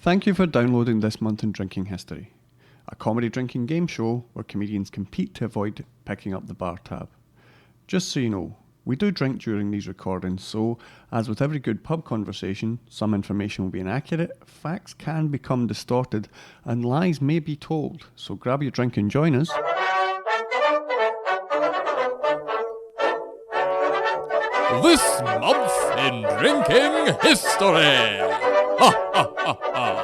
Thank you for downloading This Month in Drinking History, a comedy drinking game show where comedians compete to avoid picking up the bar tab. Just so you know, we do drink during these recordings, so as with every good pub conversation, some information will be inaccurate, facts can become distorted, and lies may be told. So grab your drink and join us. This month in drinking history. Ha ha ha ha.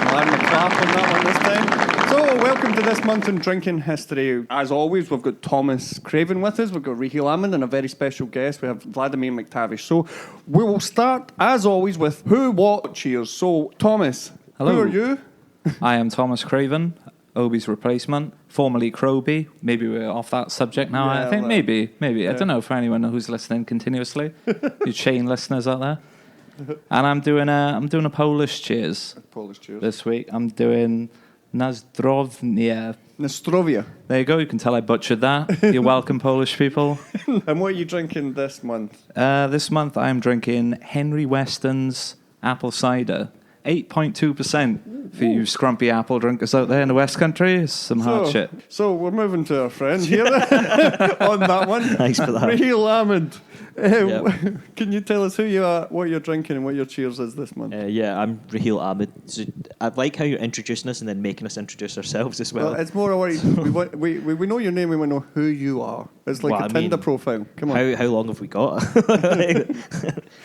I'm the clap on that one this time. So, welcome to This Month in Drinking History. As always, we've got Thomas Craven with us, we've got Raheil Ahmad, and a very special guest. We have Vladimir McTavish. So, we will start, as always, with who, what, cheers. So, Thomas, Hello. Who are you? I am Thomas Craven, Obi's replacement, formerly Croby. Maybe we're off that subject now. Yeah, I think well, maybe. yeah. I don't know for anyone who's listening continuously. You chain listeners out there. And I'm doing a Polish cheers Polish cheers. this week. I'm doing Nazdrovnia. Nostrovia. There you go. You can tell I butchered that. You're welcome, Polish people. And what are you drinking this month? This month I'm drinking Henry Weston's apple cider. 8.2% for you scrumpy apple drinkers out there in the West Country. It's some hard shit. So we're moving to our friend here on that one. Thanks for that. Raheil Ahmad. Yep. Can you tell us who you are, what you're drinking, and what your cheers is this month? Yeah, I'm Raheil Ahmad. So I like how you're introducing us and then making us introduce ourselves as well. Well, it's more a worry. we know your name, we want to know who you are. It's like a Tinder profile. Come on. How long have we got?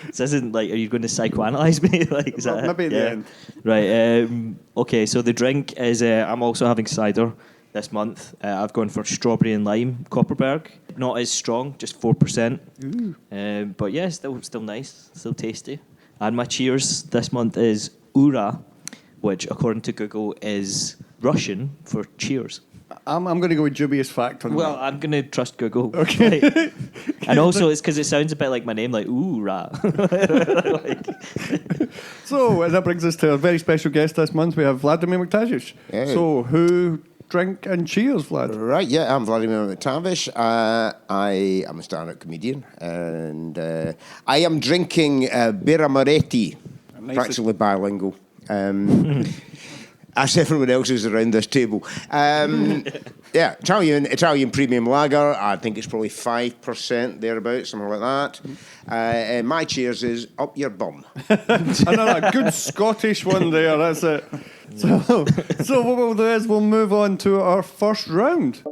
This isn't like, are you going to psychoanalyze me? Like, is that Maybe at the end. Right. Okay, so the drink is, I'm also having cider this month. I've gone for strawberry and lime Copperberg. Not as strong, just 4%. But yeah, still nice, still tasty. And my cheers this month is Ura, which according to Google is Russian for cheers. I'm going to go with dubious fact on Well, that. I'm going to trust Google. Okay. Right. And also it's because it sounds a bit like my name, like Ura. So that brings us to a very special guest this month. We have Vladimir McTavish. Hey. So who, drink and cheers, Vlad. Right, yeah, I'm Vladimir McTavish. I am a stand-up comedian, and I am drinking Birra Moretti, practically bilingual, as everyone else is around this table. Yeah, Italian premium lager. I think it's probably 5% thereabouts, something like that. And my cheers is up your bum. Another good Scottish one there, that's it. So what we'll do is we'll move on to our first round.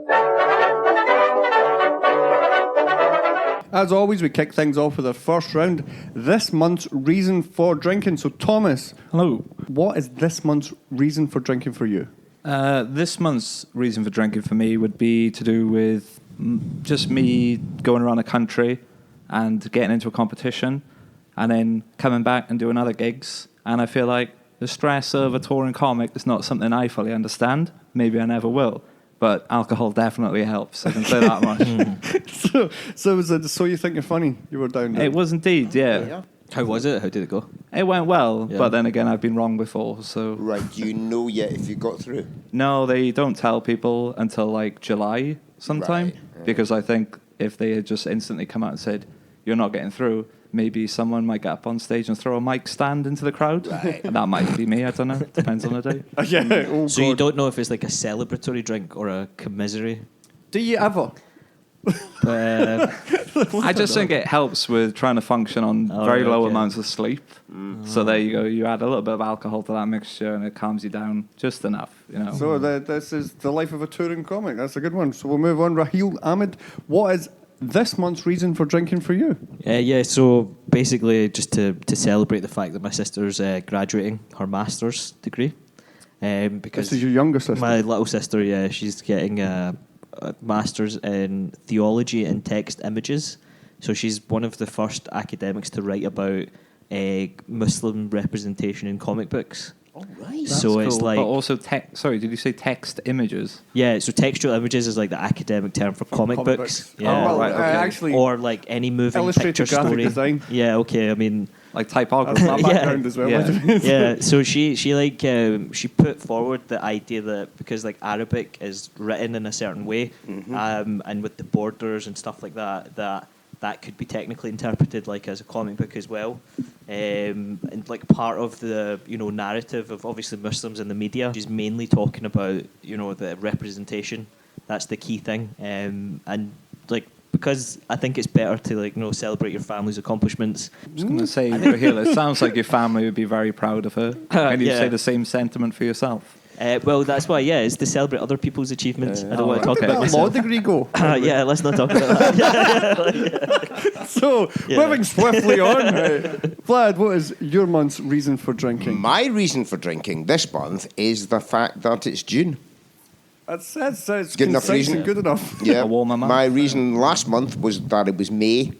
As always, we kick things off with our first round. This month's reason for drinking. So, Thomas. Hello. What is this month's reason for drinking for you? This month's reason for drinking for me would be to do with just me going around the country and getting into a competition and then coming back and doing other gigs. And I feel like the stress of a touring comic is not something I fully understand. Maybe I never will. But alcohol definitely helps. I can say that much. So you think you're funny? You were down there. It was indeed, yeah. How was it? How did it go? It went well, Yeah. but then again, I've been wrong before, so... Right, do you know yet if you got through? No, they don't tell people until, like, July sometime, Right. because I think if they had just instantly come out and said, you're not getting through, maybe someone might get up on stage and throw a mic stand into the crowd. Right. And that might be me, I don't know. Depends on the day. Yeah. Oh, So you God. don't know if it's like a celebratory drink or a commiserate? Do you ever? I just think it helps with trying to function on very low okay. amounts of sleep. So there you go. You add a little bit of alcohol to that mixture and it calms you down just enough, you know. So this is the life of a touring comic. That's a good one. So we'll move on. Raheil Ahmad, what is this month's reason for drinking for you? Yeah, so basically just to celebrate the fact that my sister's graduating her master's degree. Because This is your younger sister. my little sister, yeah, she's getting a master's in theology and text images. So she's one of the first academics to write about Muslim representation in comic books. Oh, right. So it's cool. like... But also, sorry, did you say text images? Yeah, so textual images is like the academic term for comic books. Yeah. Oh, well, right, okay. actually, Or like any moving illustrated picture graphic story. design. Yeah, okay, I mean... Like That's typography? my background as well. Yeah. Yeah, so she she put forward the idea that because like Arabic is written in a certain way, and with the borders and stuff like that, that could be technically interpreted like as a comic book as well. and like part of the narrative of obviously Muslims in the media is mainly talking about the representation. That's the key thing, and like because I think it's better to celebrate your family's accomplishments. I was going to say, Raheil, it sounds like your family would be very proud of her. Can you say the same sentiment for yourself? Well, that's why, it's to celebrate other people's achievements. I don't want to talk about Law myself. degree go. Yeah, let's not talk about that. So, moving swiftly on. Vlad, what is your month's reason for drinking? My reason for drinking this month is the fact that it's June. That's Good enough concise reason. and good enough. Yeah. A warmer month. My reason last month was that it was May.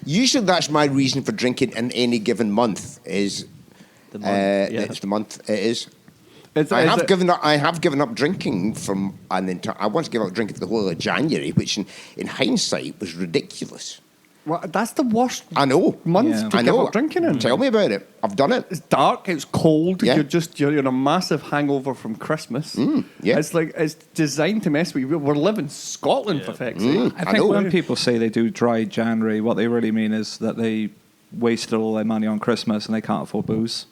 Usually that's my reason for drinking in any given month is The month, it's the month it is. I have given up drinking from an entire. I once gave up drinking for the whole of January, which in hindsight was ridiculous. Well, that's the worst I know. month to I give know. up drinking in. Tell me about it. I've done it. It's dark, it's cold, Yeah. you're in a massive hangover from Christmas. yeah. It's designed to mess with you. We're living in Scotland for feck's sake. I think when people say they do dry January, what they really mean is that they wasted all their money on Christmas and they can't afford booze.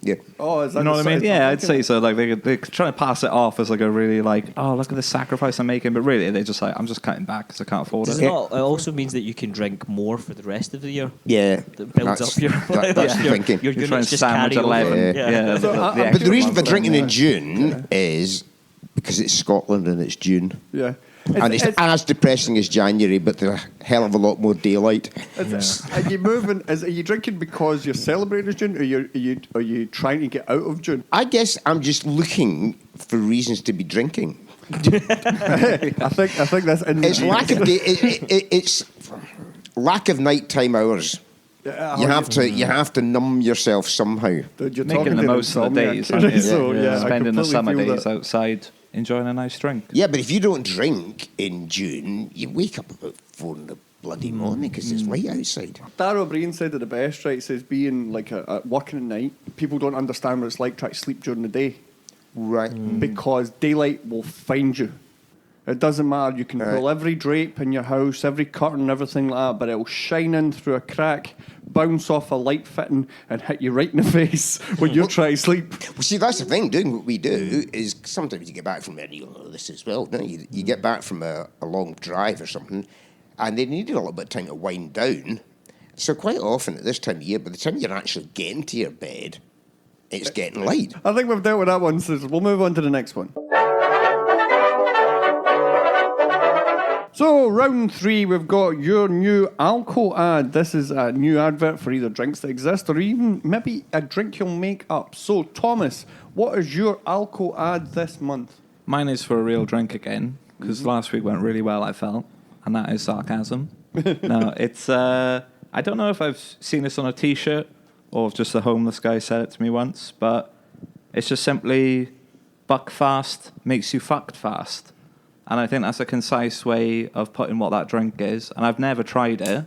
Yeah. Oh, is that You know the what I mean? side Yeah, I'm I'd thinking? say so. Like they're trying to pass it off as like a really oh, look at the sacrifice I'm making, but really they're just like, I'm just cutting back because I can't afford Does it. it not? It also means that you can drink more for the rest of the year. Yeah. That builds up your. That's the thinking. Your You're trying units to just sandwich carry 11. over. Yeah. But the reason for drinking in June is because it's Scotland and it's June. Yeah. And it's as depressing as January, but there's a hell of a lot more daylight. Are you moving? Are you drinking because you're celebrating June, or are you trying to get out of June? I guess I'm just looking for reasons to be drinking. I think that's in It's lack of it's lack of nighttime hours. You have to numb yourself somehow. Dude, you're Making talking the to most of the insomniac. days, aren't you? So, I Spending the completely summer feel days that. outside enjoying a nice drink. Yeah, but if you don't drink in June, you wake up about 4 in the bloody morning because it's light outside. Darryl Breen said it the best, right? He says being like a working at night, people don't understand what it's like trying to sleep during the day. Right. Because daylight will find you. It doesn't matter. You can pull every drape in your house, every curtain, everything like that, but it'll shine in through a crack, bounce off a light fitting, and hit you right in the face when you're trying to sleep. Well, see, that's the thing. Doing what we do is sometimes you get back from you'll know this as well. Don't you? You get back from a long drive or something, and they need a little bit of time to wind down. So quite often at this time of year, by the time you're actually getting to your bed, it's getting light. I think we've dealt with that one, so we'll move on to the next one. So, round 3, we've got your new alcohol ad. This is a new advert for either drinks that exist or even maybe a drink you'll make up. So, Thomas, what is your alcohol ad this month? Mine is for a real drink again, because last week went really well, I felt, and that is sarcasm. No, it's, I don't know if I've seen this on a T-shirt or if just a homeless guy said it to me once, but it's just simply buck fast makes you fucked fast. And I think that's a concise way of putting what that drink is. And I've never tried it,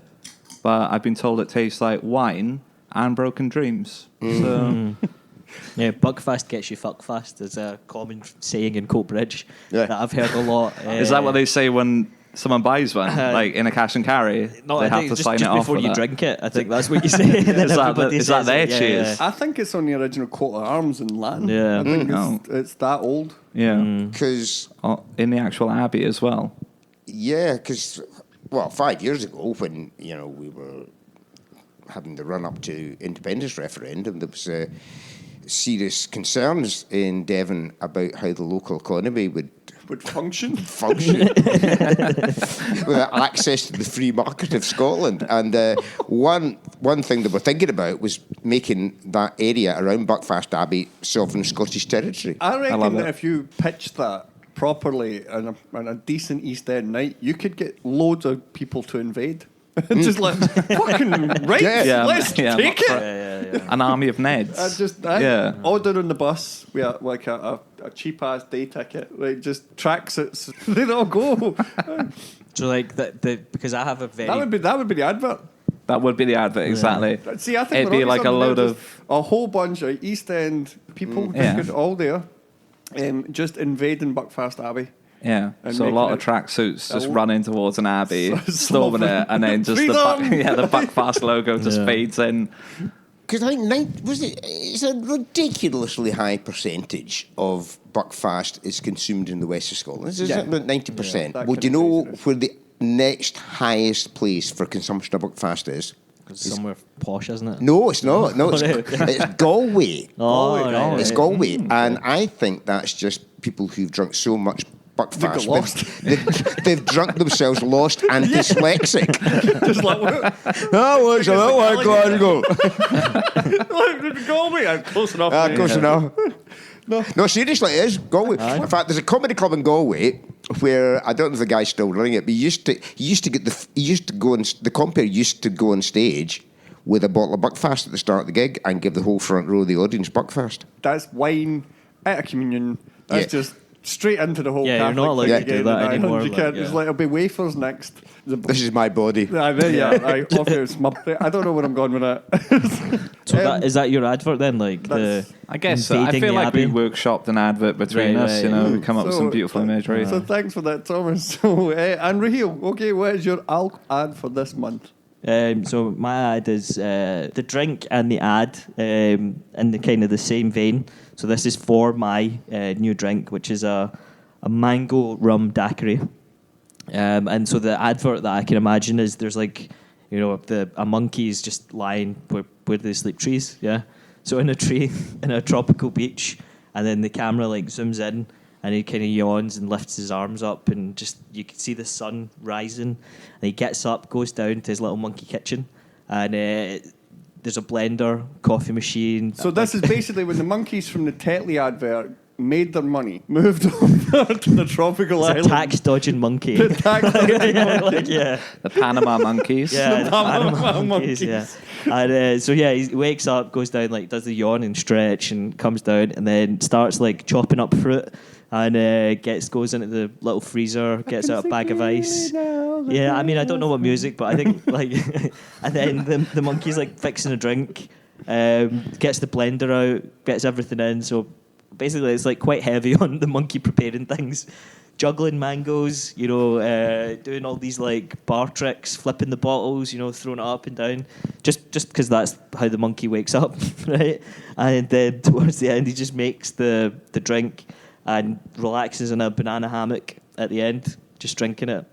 but I've been told it tastes like wine and broken dreams. So Yeah, buckfast gets you fuckfast is a common saying in Coatbridge that I've heard a lot. is that what they say when someone buys one, like in a cash and carry? No, they I have think to just sign it off before with you that. drink it. I think that's what you say. And then Is that everybody is that says their it. cheers? I think it's on the original coat of arms in Latin. Yeah. I think Oh. it's that old. Yeah, Because, in the actual abbey as well. well, 5 years ago when, we were having the run-up to independence referendum, there was serious concerns in Devon about how the local economy would function. with access to the free market of Scotland. And one thing they were thinking about was making that area around Buckfast Abbey sovereign Scottish territory. I reckon love that it. if you pitched that properly on a decent East End night, you could get loads of people to invade. Just like, fucking right, let's take it. An army of Neds. Order on the bus. We have like a cheap ass day ticket. Like just tracks it. So they'd all go. So like because I have a very That would be the advert. That would be the advert, exactly. See, I think It'd be like a load of a whole bunch of East End people just all there, just invading Buckfast Abbey. Yeah, And so a lot of making tracksuits just Oh. running towards an abbey, storming it, and then just Freedom! the Buckfast logo just Yeah. fades in. Because I think it's a ridiculously high percentage of Buckfast is consumed in the west of Scotland. It's Yeah. about 90%. Yeah, that Well, do you kind of know craziness. where the next highest place for consumption of Buckfast is? Somewhere posh, isn't it? No, it's not. No, it's Galway. Oh, right, It's right. Galway. And I think that's just people who've drunk so much Buckfast. got lost. They've drunk themselves lost and dyslexic. Just like, That was a little while Glasgow. Galway. I'm close enough. Ah, mate. close enough. No, seriously, it is Galway. In fact, there's a comedy club in Galway where I don't know if the guy's still running it, but he used to go on. The compere used to go on stage with a bottle of Buckfast at the start of the gig and give the whole front row of the audience Buckfast. That's wine at a communion. That's Yeah. just straight into the whole Yeah, you're Catholic not allowed thing to do again, that and anymore, You like, can't. yeah. It's like it'll be wafers next. This is my body. I don't know where I'm going with that. So is that your advert then? Like the That's- I guess so. I invading feel the like we abbey? workshopped an advert between Right, us. right. You know, we come up with some beautiful imagery. So thanks for that, Thomas. So, and Raheil, okay, what is your ad for this month? So my ad is the drink and the ad in the kind of the same vein. So this is for my new drink, which is a mango rum daiquiri. And so the advert that I can imagine is there's like, you know, a monkey is just lying where they sleep trees, yeah. So in a tree in a tropical beach, and then the camera like zooms in, and he kind of yawns and lifts his arms up, and just you can see the sun rising, and he gets up, goes down to his little monkey kitchen, and there's a blender, coffee machine. So this is basically when the monkeys from the Tetley advert made their money, moved over to the tropical It's a island. tax dodging monkey. The tax yeah, like, yeah. The Panama Monkeys. Yeah, the Panama Panama Monkeys. Monkeys, yeah. And so yeah, he wakes up, goes down, like does the yawn and stretch, and comes down, and then starts like chopping up fruit, and goes into the little freezer, gets out a bag of ice. Yeah, I mean I don't know what music, but I think like, and then the monkey's like fixing a drink, gets the blender out, gets everything in. So basically, it's like quite heavy on the monkey preparing things. Juggling mangoes, you know, doing all these like bar tricks, flipping the bottles, you know, throwing it up and down, just because that's how the monkey wakes up, right? And then towards the end, he just makes the drink and relaxes in a banana hammock at the end, just drinking it.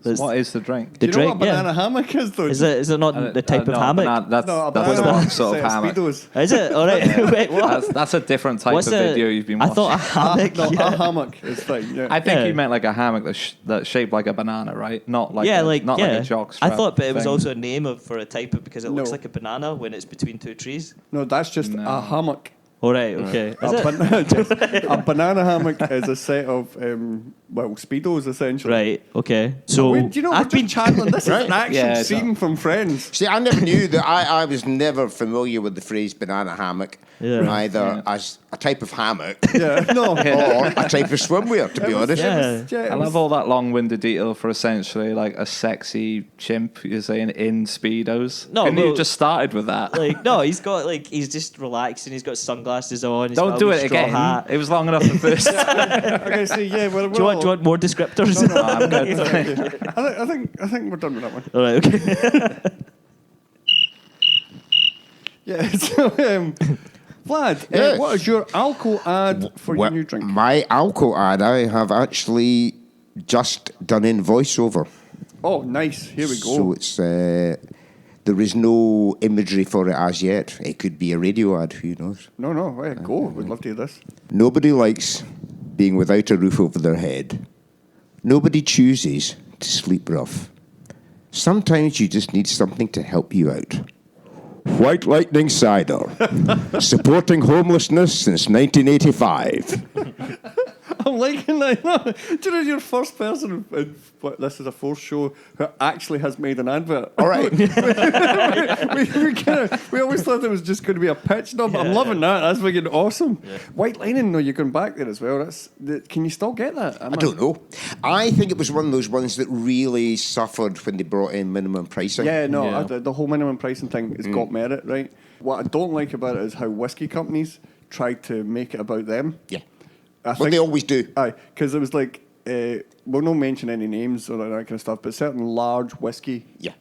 What is the drink? Do The you know drink, what a banana hammock is, though? Is it not the type of hammock? That's No, a that's banana the wrong hammock sort of set of hammock. Speedos. Is it? All right. Wait, what? That's a different type What's of video you've been I watching. thought a hammock. No, yeah. a hammock is fine. Yeah. I think Yeah. you meant like a hammock that's shaped like a banana, right? Not like yeah, a, like not yeah. like a jock I strap thought, but it was thing. also a name for a type of because it looks No. like a banana when it's between two trees. No, that's just No. a hammock. All right. Okay. Is it? A banana hammock is a set of speedos essentially. Right. Okay. So Wait, do you know I've we're been just channeling this is an action Yeah, it's scene from Friends. See, I never knew that. I was never familiar with the phrase banana hammock, Yeah. either as a type of hammock Yeah, no. or a type of swimwear, to be honest. Yeah. I love all that long-winded detail for essentially like a sexy chimp. You're saying in speedos. No, Couldn't well- you just started with that? Like no, he's just relaxing. He's got sunglasses on. He's Don't got a do wee it straw again. Hat. It was long enough the first. Okay, so yeah, we're Do you want more descriptors? No, I'm good. I think we're done with that one. All right. Okay. Yeah. So, Vlad, Yes. what is your alcohol ad for your Well, new drink? My alcohol ad, I have actually just done in voiceover. Oh, nice. Here we go. So it's there is no imagery for it as yet. It could be a radio ad, who knows? No, right, go. We'd love to hear this. Nobody likes being without a roof over their head. Nobody chooses to sleep rough. Sometimes you just need something to help you out. White Lightning Cider, supporting homelessness since 1985. I'm liking that. Do you know you're the first person, this is a fourth show, who actually has made an advert? All right. we always thought it was just going to be a pitch dub. I'm loving that. That's fucking awesome. White Lining, no, you're going back there as well. Can you still get that? I don't know. I think it was one of those ones that really suffered when they brought in minimum pricing. Yeah, no, Yeah. the whole minimum pricing thing has got merit, right? What I don't like about it is how whiskey companies tried to make it about them. Yeah. I Well, think- they always do. Aye, because it was like, we'll not mention any names or that kind of stuff, but certain large whiskey Yeah.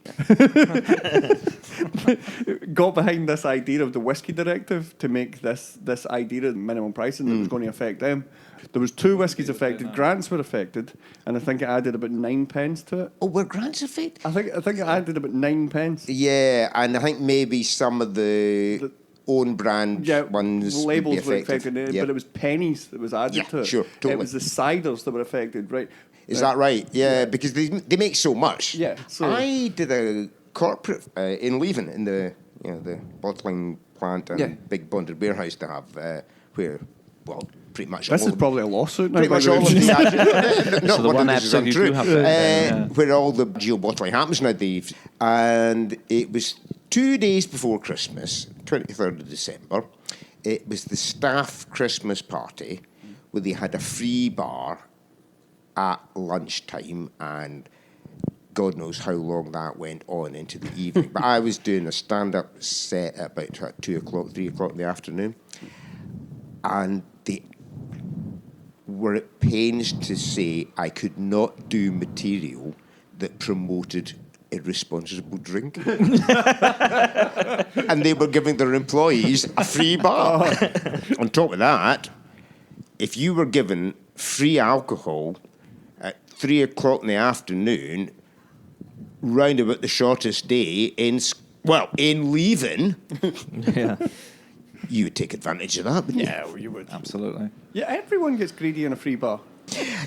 got behind this idea of the whiskey directive to make this idea of minimum pricing that was going to affect them. There was 2 whiskies affected. Grants were affected, and I think it added about 9 pence to it. Oh, were grants affected? I think it added about 9 pence. Yeah, and I think maybe some of the own brand ones labels would be were affected. affected, but it was pennies that was added to it. Sure, totally. It was the ciders that were affected, right? Is that right? Yeah, because they make so much. Yeah, so- I did a corporate in Leven in the the bottling plant and big bonded warehouse they have where pretty much This all is probably a lawsuit now. pretty by much the way. all of the not So the one one of this is episode you untrue. do have that, Where all the geo-bottling happens now, Dave. And it was 2 days before Christmas, 23rd of December. It was the staff Christmas party where they had a free bar at lunchtime, and God knows how long that went on into the evening. But I was doing a stand-up set at about 2 o'clock, 3 o'clock in the afternoon, and they were at pains to say I could not do material that promoted irresponsible drinking. And they were giving their employees a free bar. On top of that, if you were given free alcohol at 3 o'clock in the afternoon, round about the shortest day in Leven, you would take advantage of that, wouldn't you? Yeah, well, you would. Absolutely. Yeah, everyone gets greedy in a free bar.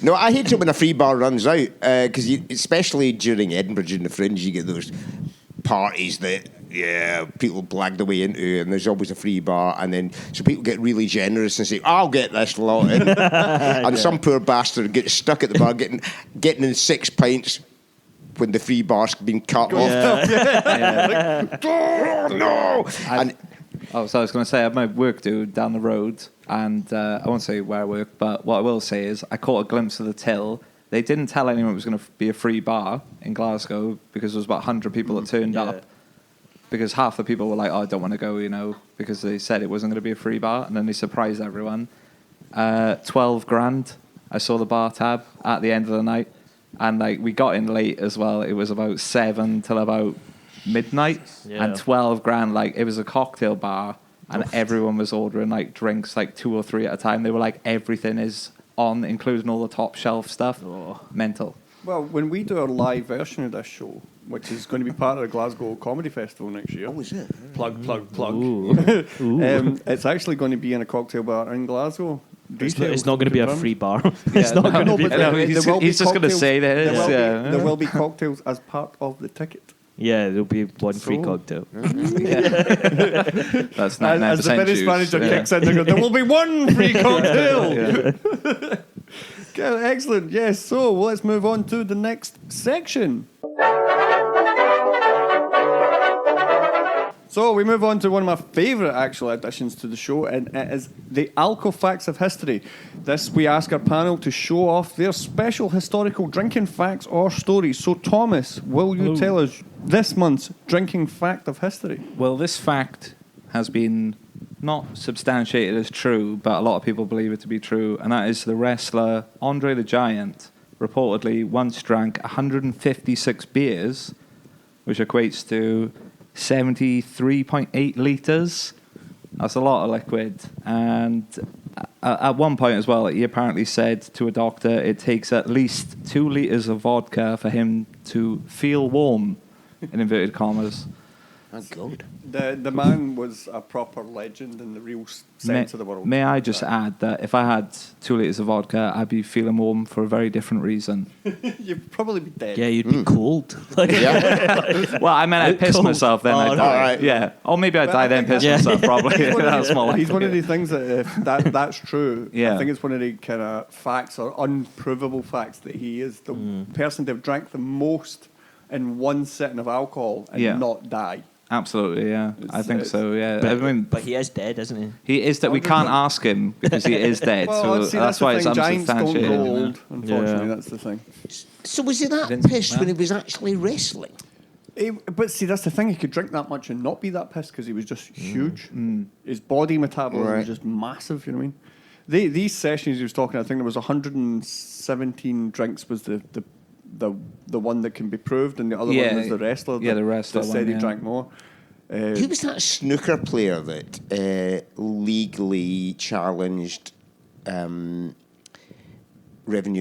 No, I hate it when a free bar runs out, because especially during Edinburgh, during the Fringe, you get those parties that people blag their way into, and there's always a free bar, and then so people get really generous and say, "I'll get this lot," and some poor bastard gets stuck at the bar getting in 6 pints when the free bar's been cut off. Oh no! So I was going to say, I had my work do down the road, and I won't say where I work, but what I will say is I caught a glimpse of the till. They didn't tell anyone it was going to be a free bar in Glasgow because there was about 100 people that turned up. Because half the people were like, "Oh, I don't want to go," because they said it wasn't going to be a free bar, and then they surprised everyone. 12 grand. I saw the bar tab at the end of the night, and we got in late as well. It was about 7 till about midnight, and 12 grand. It was a cocktail bar, and everyone was ordering drinks 2 or 3 at a time. They were everything is on, including all the top shelf stuff. Mental. Well, when we do our live version of this show, which is going to be part of the Glasgow Comedy Festival next year. Oh, is it? Plug. It's actually going to be in a cocktail bar in Glasgow. It's not going to be a free bar. He's just going to say that. There will be cocktails as part of the ticket. Yeah, there'll be one free cocktail. That's 99% As the Finnish juice. manager kicks in, there will be one free cocktail. Okay, excellent. Yes, so let's move on to the next section. So we move on to one of my favourite actual additions to the show, and it is the Alco Facts of History. This, we ask our panel to show off their special historical drinking facts or stories. So Thomas, will you tell us this month's drinking fact of history? Well, this fact has been not substantiated as true, but a lot of people believe it to be true, and that is the wrestler Andre the Giant reportedly once drank 156 beers, which equates to 73.8 litres. That's a lot of liquid. And at one point as well, he apparently said to a doctor it takes at least 2 litres of vodka for him to feel warm, in inverted commas. Thank God. The man was a proper legend in the real sense of the world. May I just add that if I had 2 litres of vodka, I'd be feeling warm for a very different reason. You'd probably be dead. Yeah, you'd be cold. Well, I meant I'd piss Cold. myself, then I'd die. right. Yeah. Or maybe I'd die, then piss Yeah. myself, probably. That's more likely. He's one of the things that if that's true. Yeah. I think it's one of the kind of facts or unprovable facts that he is the person to have drank the most in one sitting of alcohol and not die. Absolutely, yeah. I think so, yeah. But he is dead, isn't he? He is that we can't ask him because he is dead. Well, so see, that's why it's the thing. Giants don't unsubstantiated. grow old, unfortunately. Yeah. That's the thing. So was he that Vince pissed when McMahon. he was actually wrestling? But see, that's the thing. He could drink that much and not be that pissed because he was just huge. His body metabolism was just massive, you know what I mean? these sessions he was talking, I think there was 117 drinks was the one that can be proved, and the other one was the wrestler. Yeah, the wrestler that said one, he drank more. Who was that snooker player that legally challenged Revenue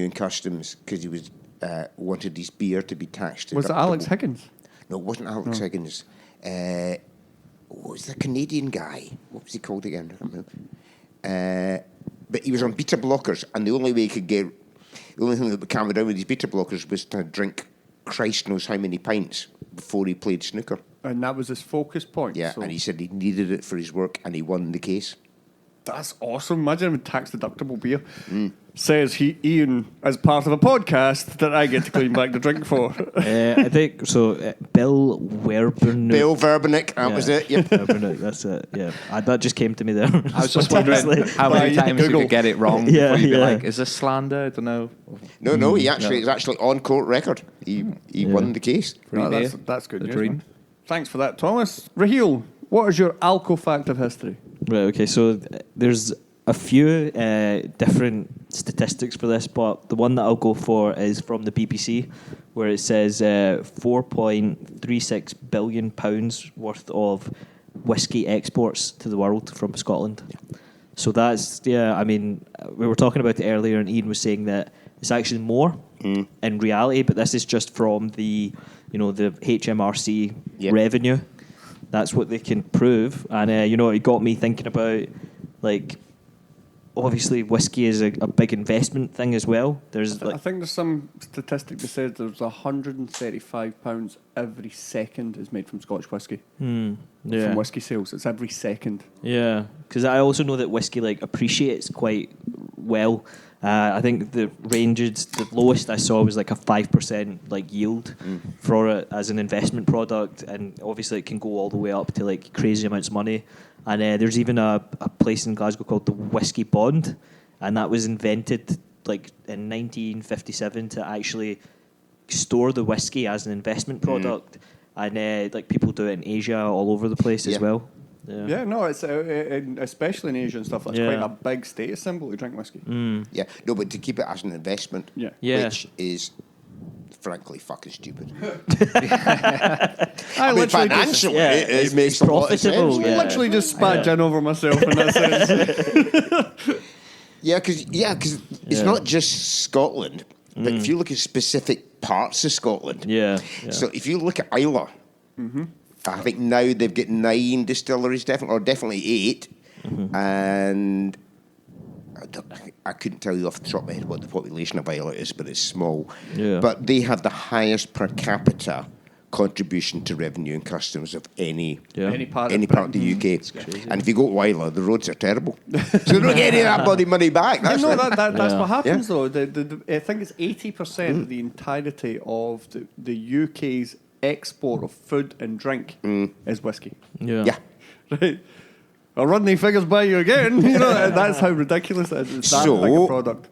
and Customs because he was wanted his beer to be taxed? Was it Alex Higgins? No, it wasn't Alex Higgins. What was the Canadian guy? What was he called again? I don't remember. But he was on beta blockers, and the only thing that would calm him down with his beta blockers was to drink Christ knows how many pints before he played snooker. And that was his focus point. Yeah, so and he said he needed it for his work, and he won the case. that's awesome. Imagine having tax-deductible beer. Says Ian, as part of a podcast that I get to clean back the drink for. I think so. Bill Werbernick. Bill Verbernick, that was it. Yep. Werbernick, that's it. Yeah, that just came to me there. I was just wondering how many times you could get it wrong before you'd be like, is this slander? I don't know. No, it's actually on court record. He won the case. No, that's good news. dream. Man. Thanks for that, Thomas. Raheil, what is your alco fact of history? Right, okay, so there's a few different statistics for this, but the one that I'll go for is from the BBC, where it says £4.36 billion worth of whiskey exports to the world from Scotland. So that's, I mean, we were talking about it earlier, and Ian was saying that it's actually more in reality, but this is just from the HMRC revenue. That's what they can prove. And, it got me thinking about, like, obviously whiskey is a big investment thing as well. I think there's some statistic that says there's £135 every second is made from Scotch whiskey. Yeah. From whiskey sales. It's every second. Yeah, because I also know that whiskey appreciates quite well. I think the lowest I saw was like a 5% yield for it as an investment product, and obviously it can go all the way up to crazy amounts of money. And there's even a place in Glasgow called the Whiskey Bond, and that was invented in 1957 to actually store the whiskey as an investment product, and people do it in Asia all over the place as well. Yeah, no, it's especially in Asia and stuff. That's quite a big status symbol to drink whiskey. Yeah, no, but to keep it as an investment, which is frankly fucking stupid. I mean, financially, it makes profitable. I literally just spat gin over myself in that sense. Because it's not just Scotland, but if you look at specific parts of Scotland, so if you look at Islay, I think now they've got 9 distilleries, definitely 8, and I couldn't tell you off the top of my head what the population of Eliott is, but it's small. Yeah. But they have the highest per capita contribution to revenue and customs of any part of the UK. And if you go to Islay, the roads are terrible. So you don't get any of that bloody money back. That's what happens, though. I think it's 80% of the entirety of the UK's export of food and drink is whiskey. Yeah. Right. I'll run these figures by you again. That's how ridiculous it is. It's that big a product.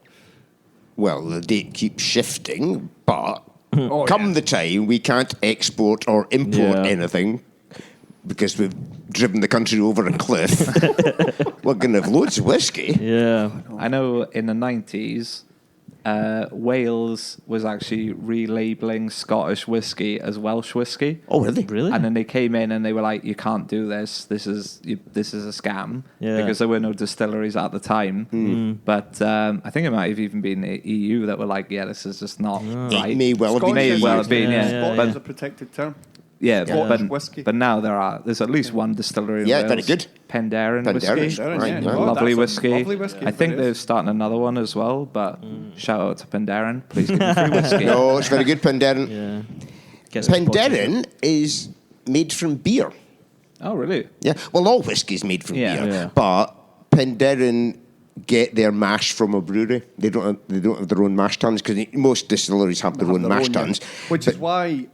Well, the date keeps shifting, but the time we can't export or import anything because we've driven the country over a cliff, we're going to have loads of whiskey. Yeah. I know in the 90s, Wales was actually relabeling Scottish whiskey as Welsh whiskey. Oh, really? Really? And then they came in and they were like, "You can't do this. This is a scam," because there were no distilleries at the time. But I think it might have even been the EU that were like, "Yeah, this is just not right." It may well have been. But it's a protected term. Whiskey. But now there's at least one distillery in Wales. Very good. Penderyn whiskey. Right. Lovely whiskey. Lovely whiskey. I think they're starting another one as well, but shout out to Penderyn. Please give me free whiskey. No, it's very good, Penderyn. Yeah. Penderyn is made from beer. Oh, really? Yeah. Well, all whiskey is made from beer. Yeah. But Penderyn get their mash from a brewery. They don't have their own mash tuns because most distilleries have their own mash tuns. Which is why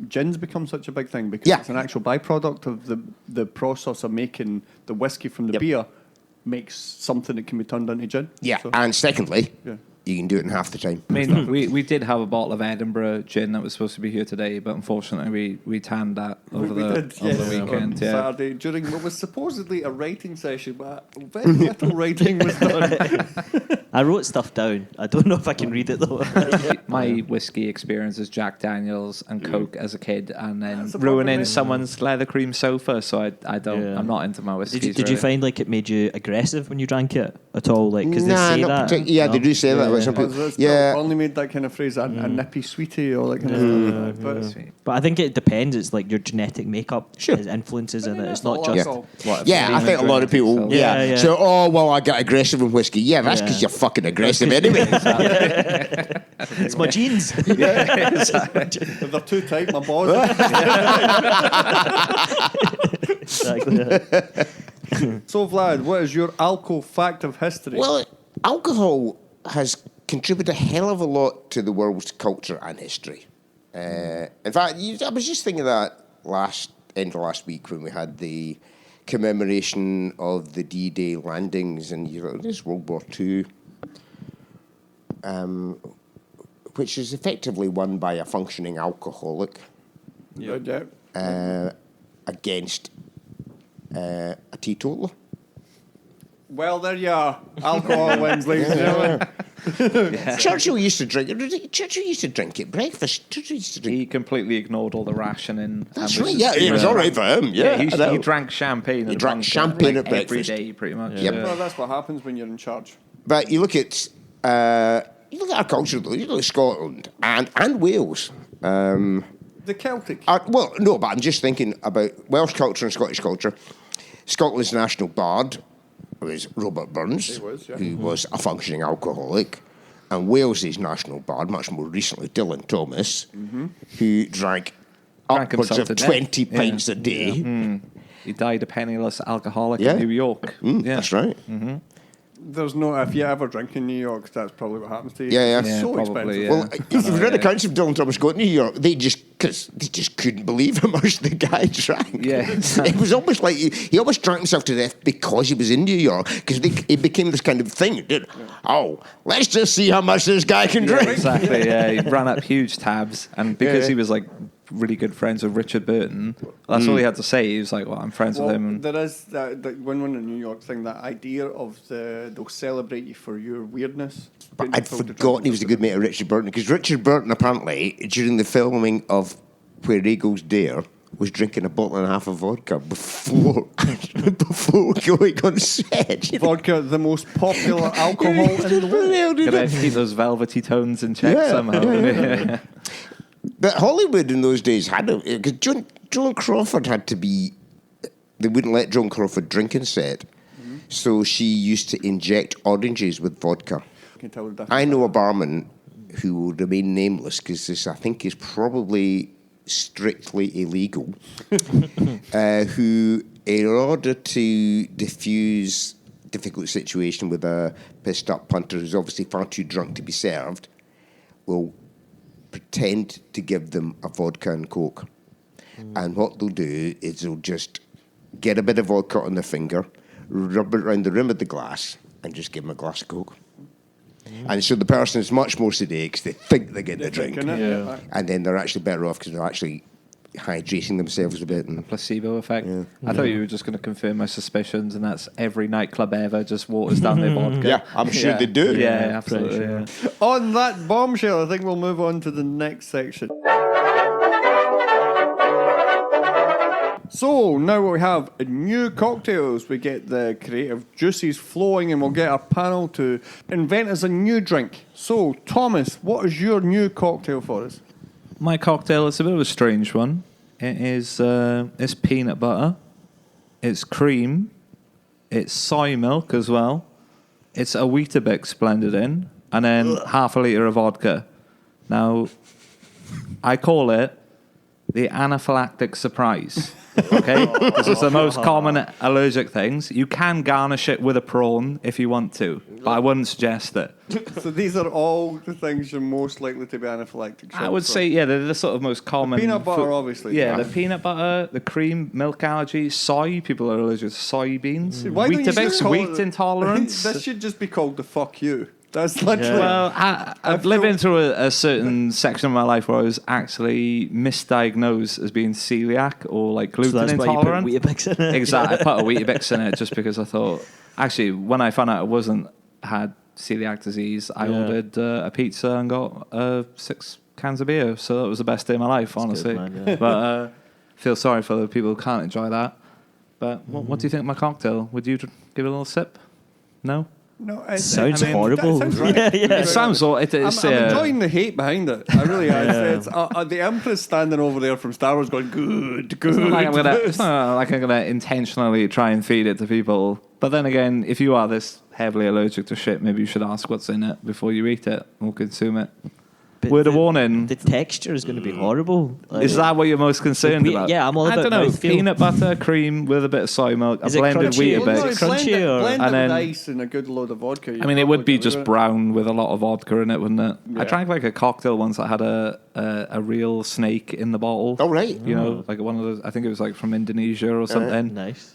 gin's become such a big thing, because it's an actual byproduct of the process of making the whiskey from the beer makes something that can be turned into gin. Yeah, So, and secondly, you can do it in half the time. I mean, we did have a bottle of Edinburgh gin that was supposed to be here today, but unfortunately we tanned that over the weekend. On Yeah. Saturday during what was supposedly a writing session, but very little writing was done. I wrote stuff down. I don't know if I can read it though. My whiskey experience is Jack Daniels and Coke as a kid, and then That's the problem, ruining mate. someone's leather cream sofa. So I don't. Yeah. I'm not into my whiskeys. Did you find like it made you aggressive when you drank it at all? Like, because Nah, they say not that. particularly. Yeah, they do say that about some people. Yeah. Only made that kind of phrase, a nippy sweetie, all that kind of stuff. But I think it depends. It's like your genetic makeup Sure. has influences in it. It's that's not all just. alcohol. Yeah, I think a lot of people. Yeah, Yeah. yeah. So, well, I got aggressive in whiskey. Yeah, that's because you're fucking aggressive anyway. It's my genes. If they're too tight, my balls. Exactly. So, Vlad, what is your alcohol fact of history? Well, alcohol has contributed a hell of a lot to the world's culture and history. In fact, I was just thinking that end of last week when we had the commemoration of the D-Day landings, and this is World War II, which is effectively won by a functioning alcoholic against a teetotaler. Well, there you are. Alcohol wins, ladies and gentlemen. Churchill used to drink at breakfast. Churchill used to drink. He completely ignored all the rationing. That's right. Yeah, it was all right for him. Yeah, he I know. drank champagne. He and drank drank it, champagne like, at every breakfast. day, pretty much. Yep. Well, that's what happens when you're in charge. But you look at our culture though. You look at Scotland and Wales. The Celtic. Well, no, but I'm just thinking about Welsh culture and Scottish culture. Scotland's national bard was Robert Burns, who was a functioning alcoholic, and Wales's national bard, much more recently, Dylan Thomas, who drank upwards himself of to 20 death. pints a day. He died a penniless alcoholic Yeah. in New York. That's right. There's no, if you ever drink in New York, that's probably what happens to you. Yeah, yeah. It's Yeah, so probably, expensive. yeah. Well, if you've read accounts of Dylan Thomas going to New York, they just couldn't believe how much the guy drank. Yeah. It was almost like he almost drank himself to death because he was in New York, because it became this kind of thing. Oh, let's just see how much this guy can drink. Exactly, yeah. He ran up huge tabs, and because he was like really good friends with Richard Burton, that's all he had to say. He was like, well, I'm friends with him. There is that when we're in the New York thing, that idea of they'll celebrate you for your weirdness. But I'd forgotten he was a good mate of Richard Burton, because Richard Burton apparently, during the filming of Where Eagles Dare, was drinking a bottle and a half of vodka before going on set. You know? Vodka, the most popular alcohol in the world. Gotta keep those velvety tones in check somehow. Yeah. But Hollywood in those days had because Joan Crawford had to be. They wouldn't let Joan Crawford drink on set, so she used to inject oranges with vodka. Can tell the difference. I know a barman who will remain nameless because this, I think, is probably strictly illegal. Who, in order to diffuse difficult situation with a pissed up punter who's obviously far too drunk to be served, will pretend to give them a vodka and coke. And what they'll do is they'll just get a bit of vodka on their finger, rub it around the rim of the glass, and just give them a glass of coke. And so the person is much more sedated because they think they're getting a drink. Yeah. And then they're actually better off because they're actually hydrating themselves a bit. And Placebo effect. I thought you were just going to confirm my suspicions, and that's every nightclub ever just waters down their vodka. yeah, I'm sure they do. Yeah, absolutely. Yeah. On that bombshell, I think we'll move on to the next section. So now we have new cocktails. We get the creative juices flowing, and we'll get our panel to invent us a new drink. So, Thomas, what is your new cocktail for us? My cocktail is a bit of a strange one. It is it's peanut butter, it's cream, it's soy milk as well, it's a Weetabix blended in, and then half a litre of vodka. Now, I call it the anaphylactic surprise. Okay, this is the most common allergic things. You can garnish it with a prawn if you want to, but I wouldn't suggest it. So these are all the things you're most likely to be anaphylactic shock I would from. say, yeah, they're the sort of most common. Peanut butter, obviously. Yeah, the peanut butter, the cream, milk allergy, soy. People are allergic to soybeans. Why don't you Weetabix, just call wheat it- intolerance. This should just be called the fuck you. That's literally. Well, I've lived into a certain section of my life where I was actually misdiagnosed as being celiac or like gluten So that's why you intolerant. put Weetabix in it. Exactly. I put a Weetabix in it just because I thought. Actually, when I found out I had celiac disease, I ordered a pizza and got 6 cans of beer. So that was the best day of my life, honestly. good, man, yeah. But feel sorry for the people who can't enjoy that. But what do you think of my cocktail? Would you give it a little sip? No? No, Sounds horrible. That sounds right. It sounds so. I'm enjoying the hate behind it. I really am. It's the Empress standing over there from Star Wars going, good. It's not like I'm gonna intentionally try and feed it to people. But then again, if you are this heavily allergic to shit, maybe you should ask what's in it before you eat it or consume it. But Word of warning. The texture is going to be horrible. Like, Is that what you're most concerned about? Yeah, I'm all about I don't know. mouthfeel. Peanut butter, cream with a bit of soy milk, Is a it blended crunchy? Weetabix. Well, no, crunchy or- blend it and then- with ice and a good load of vodka. I mean, it would be just brown with a lot of vodka in it, wouldn't it? Yeah. I drank like a cocktail once that had a real snake in the bottle. Oh, right. You know, like one of those. I think it was like from Indonesia or something. Nice.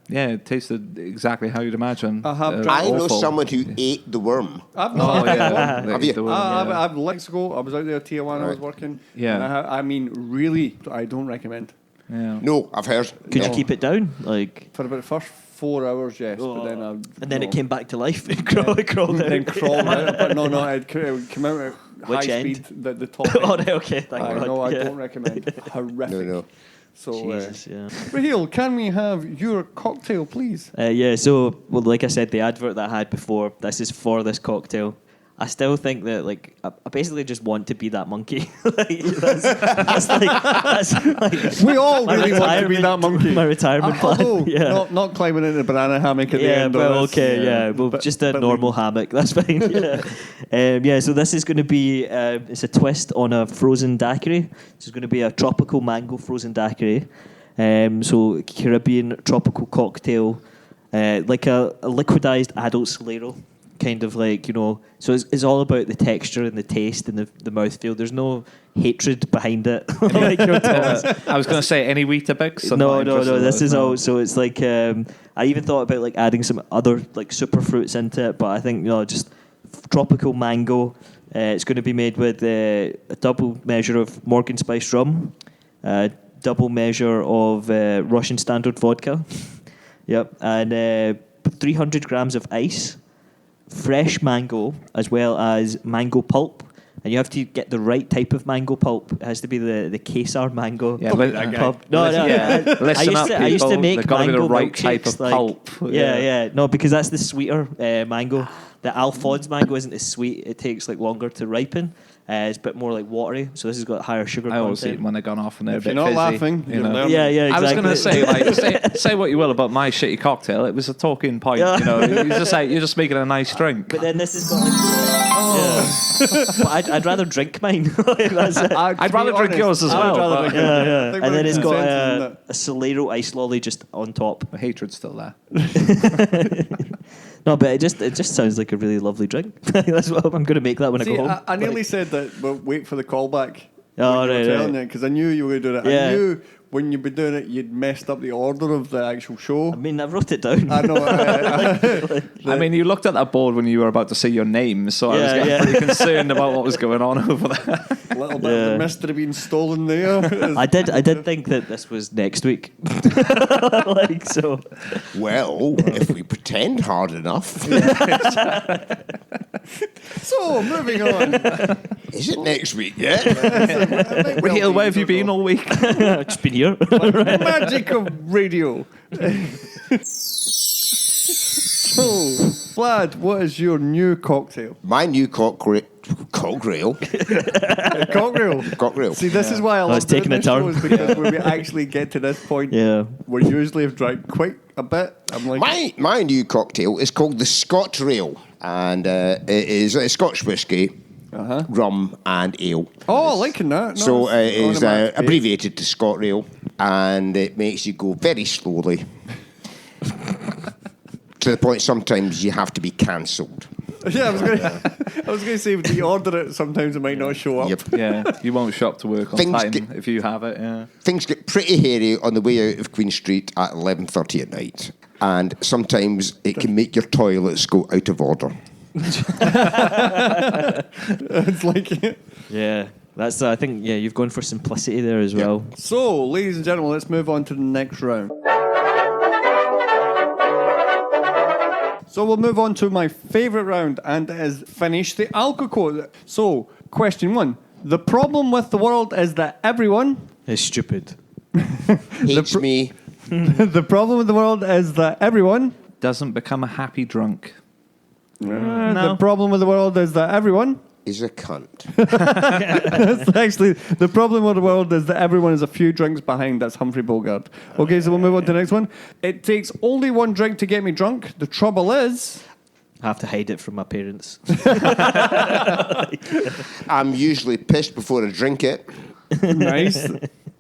Yeah, it tasted exactly how you'd imagine. I have drank- I know awful. someone who ate the worm. I've not. Oh yeah, Have you? I've Let's go. I was out there, Tijuana. I was Right. working. Yeah. And I mean, really, I don't recommend. yeah. No, I've heard. Could No. you keep it down? Like, For about the first 4 hours, yes, but then and then it came back to life. It crawled out. then crawled out. But no, it came out at high Which end? speed. The top. Oh, end. right, okay. Thank God. No, I Yeah. don't recommend. Horrific. No. So, Jesus, yeah. Raheil, can we have your cocktail, please? Yeah, so, well, like I said, the advert that I had before, this is for this cocktail. I still think that, like, I basically just want to be that monkey. Like, that's like We all my really want to be retirement- that monkey. My retirement plan. Although, Yeah. not climbing into the banana hammock at the Yeah, end well, of this. okay, yeah. Well, But- just a but normal hammock, that's fine. Yeah. So this is going to be, it's a twist on a frozen daiquiri. This is going to be a tropical mango frozen daiquiri. So Caribbean tropical cocktail, like a liquidized adult Solero. Kind of like, you know, so it's all about the texture and the taste and the mouthfeel. There's no hatred behind it. Like you're told. I was going to say any Weetabix. I'm No. not interested in This those, is no. all. So it's like I even thought about like adding some other like super fruits into it, but I think just tropical mango. It's going to be made with a double measure of Morgan Spice rum, double measure of Russian Standard vodka. Yep, and 300 grams of ice, fresh mango, as well as mango pulp. And you have to get the right type of mango pulp. It has to be the Kesar mango. Yeah, pulp. No. Listen up, I used to people. make They've got to be the mango right type milkshakes, of like- pulp. Yeah. No, because that's the sweeter mango. The Alphonse mango isn't as sweet. It takes like longer to ripen. It's a bit more like watery. So this has got higher sugar I always eat content. them when they're gone off and they're If a bit you're not fizzy, laughing, you you're know. learning. Yeah, exactly. I was going to say, like, say what you will about my shitty cocktail. It was a talking point, Yeah. you know. You're just making a nice drink. But then this has got like... But I'd rather drink mine. Like, that's it. I'd rather drink yours as well. but- Yeah. think And we're then it's got consensus in a Solero ice lolly just on top. The hatred's still there. No, but it just sounds like a really lovely drink. That's what I'm going to make that when I See, go home. I nearly said that we'll wait for the callback. Oh, right. Because I knew you were going to do it. Yeah. I knew when you'd be doing it, you'd messed up the order of the actual show. I mean, I wrote it down. I know. I mean, you looked at that board when you were about to say your name, so I was Yeah, getting yeah. pretty concerned about what was going on over there. A little bit of the mystery being stolen there. I did think that this was next week. Like, so. Well, if we pretend hard enough, So, moving on. is it next week yet? Raheil, where have you been all week? Just been here. Magic of radio. So, Vlad, what is your new cocktail? My new cocktail. Cocktail. Cocktail. See, this is why I love it's taking doing a this turn. show, is because when we actually get to this point, Yeah. we usually have drank quite a bit. I'm like, My new cocktail is called the Scotch Rail, and it is a Scotch whiskey, rum, and ale. oh, liking that. No, So it it's is on a match abbreviated to Scotch Rail, and it makes you go very slowly. To the point sometimes you have to be cancelled. Yeah, I was going to say, if you order it, sometimes it might not show up. Yep. Yeah, you won't show up to work on Things time get- if you have it, yeah. Things get pretty hairy on the way out of Queen Street at 11:30 at night, and sometimes it can make your toilets go out of order. It's like... Yeah, that's. I think. Yeah, you've gone for simplicity there as well. So, ladies and gentlemen, let's move on to the next round. So we'll move on to my favourite round, and it is Finish the Alcohol. So, question 1. The problem with the world is that everyone... It's stupid. Hates me. The problem with the world is that everyone... Doesn't become a happy drunk. The problem with the world is that everyone... Is a cunt. That's actually, the problem with the world is that everyone is a few drinks behind. That's Humphrey Bogart. Okay, so we'll move on to the next one. It takes only one drink to get me drunk. The trouble is... I have to hide it from my parents. I'm usually pissed before I drink it. Nice.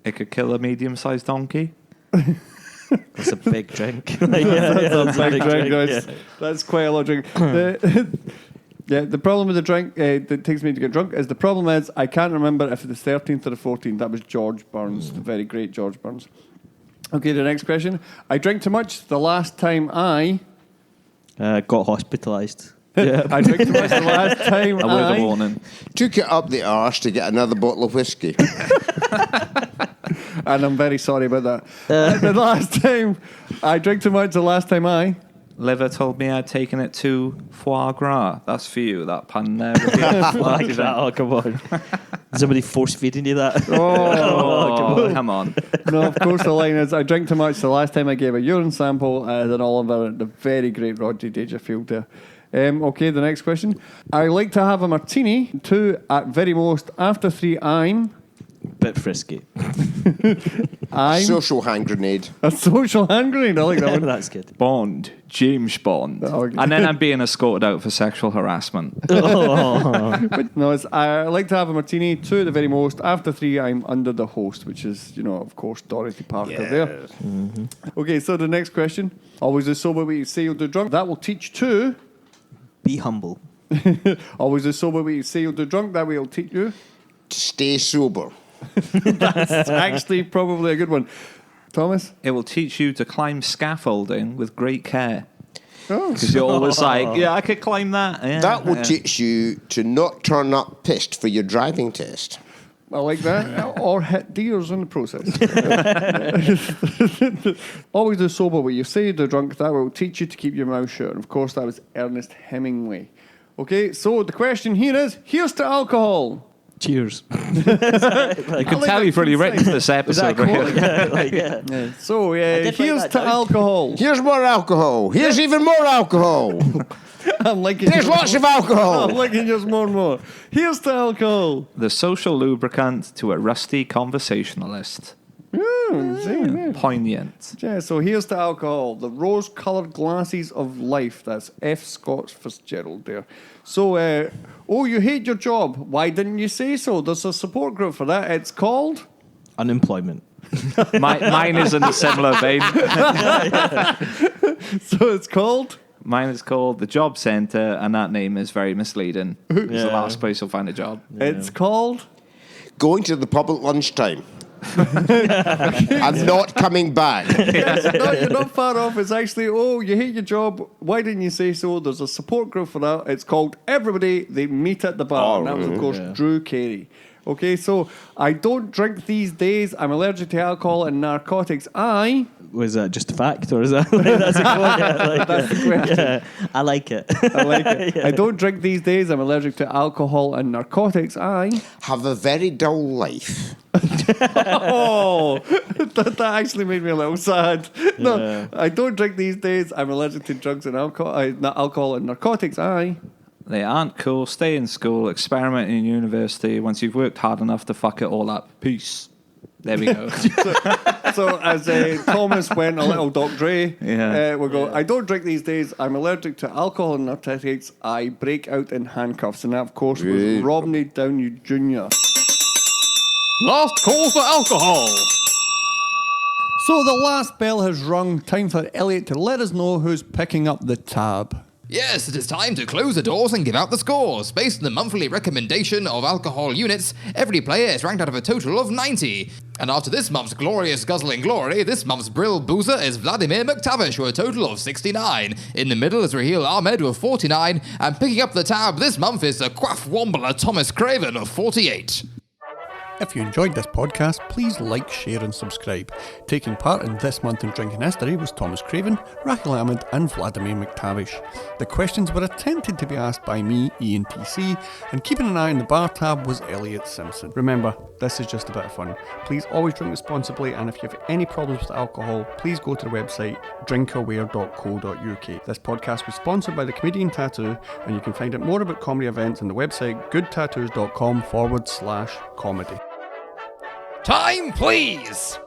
It could kill a medium-sized donkey. It's a big drink. That's a big drink, guys. That's quite a lot of drink. The problem with the drink that takes me to get drunk is the problem is I can't remember if it's the 13th or the 14th. That was George Burns, the very great George Burns. Okay, the next question. I drank too much the last time I... got hospitalised. I drank too much the last time A word of warning. Took it up the arse to get another bottle of whiskey. And I'm very sorry about that. The last time I drank too much the last time I... Liver told me I'd taken it to foie gras. That's for you, that pun there. Like that. Oh, come on. Is somebody force feeding you that? Oh, come on. No, of course the line is I drank too much the last time I gave a urine sample than Oliver, the very great Rodney Dangerfield there. Okay, the next question. I like to have a martini, 2 at very most. After 3, I'm... Bit frisky. I'm... Social hand grenade. A social hand grenade. I like that one. That's good. Bond. James Bond. Okay. And then I'm being escorted out for sexual harassment. But no, it's, I like to have a martini, 2 at the very most. After 3, I'm under the host, which is, of course, Dorothy Parker there. Mm-hmm. Okay, so the next question. Always as sober what you say you'll do drunk. That will teach to... Be humble. Always as sober what you say you'll do drunk. That way it'll teach you... To stay sober. That's actually probably a good one. Thomas? It will teach you to climb scaffolding with great care. Oh. Because you're always like, yeah, I could climb that. Yeah, That will teach you to not turn up pissed for your driving test. I like that. Or hit deers in the process. Always do sober what you say, do drunk. That will teach you to keep your mouth shut. And of course, that was Ernest Hemingway. Okay, so the question here is, here's to alcohol. Cheers. You can tell you've really written this episode. Yeah. So, here's to alcohol. Here's more alcohol. Here's even more alcohol. I'm liking There's lots of alcohol. I'm liking just more and more. Here's to alcohol. The social lubricant to a rusty conversationalist. Poignant. Yeah, so here's to alcohol. The rose-coloured glasses of life. That's F. Scott Fitzgerald there. So, you hate your job. Why didn't you say so? There's a support group for that. It's called... Unemployment. Mine is in a similar vein. So it's called... Mine is called the Job Centre, and that name is very misleading. It's the last place you'll find a job. It's called... Going to the pub at lunchtime. I'm not coming back. No, you're not far off. It's actually, you hate your job. Why didn't you say so? There's a support group for that. It's called Everybody. They Meet at the Bar. And that was, of course, Drew Carey. Okay, so I don't drink these days. I'm allergic to alcohol and narcotics. Was that just a fact, or is that that's a quote? That's the question. Yeah, I like it. I like it. I don't drink these days. I'm allergic to alcohol and narcotics. Have a very dull life. That actually made me a little sad. No, I don't drink these days. I'm allergic to drugs and alcohol and narcotics. They aren't cool. Stay in school. Experiment in university. Once you've worked hard enough to fuck it all up. Peace. There we go. So as Thomas went a little Doc Dre, we'll go, I don't drink these days. I'm allergic to alcohol and narcotics. I break out in handcuffs. And that, of course, was Rodney Downey Jr. Last call for alcohol. So the last bell has rung. Time for Eliott to let us know who's picking up the tab. Yes, it is time to close the doors and give out the scores. Based on the monthly recommendation of alcohol units, every player is ranked out of a total of 90. And after this month's glorious guzzling glory, this month's Brill Boozer is Vladimir McTavish with a total of 69. In the middle is Raheil Ahmad with 49. And picking up the tab this month is the Quaff Wombler Thomas Craven of 48. If you enjoyed this podcast, please like, share and subscribe. Taking part in This Month in Drinking History was Thomas Craven, Raheil Ahmad and Vladimir McTavish. The questions were attempted to be asked by me, Ian TC, and keeping an eye on the bar tab was Eliott Simpson. Remember, this is just a bit of fun. Please always drink responsibly, and if you have any problems with alcohol, please go to the website drinkaware.co.uk. This podcast was sponsored by the Comedian Tattoo, and you can find out more about comedy events on the website goodtattoos.com/comedy. Time, please!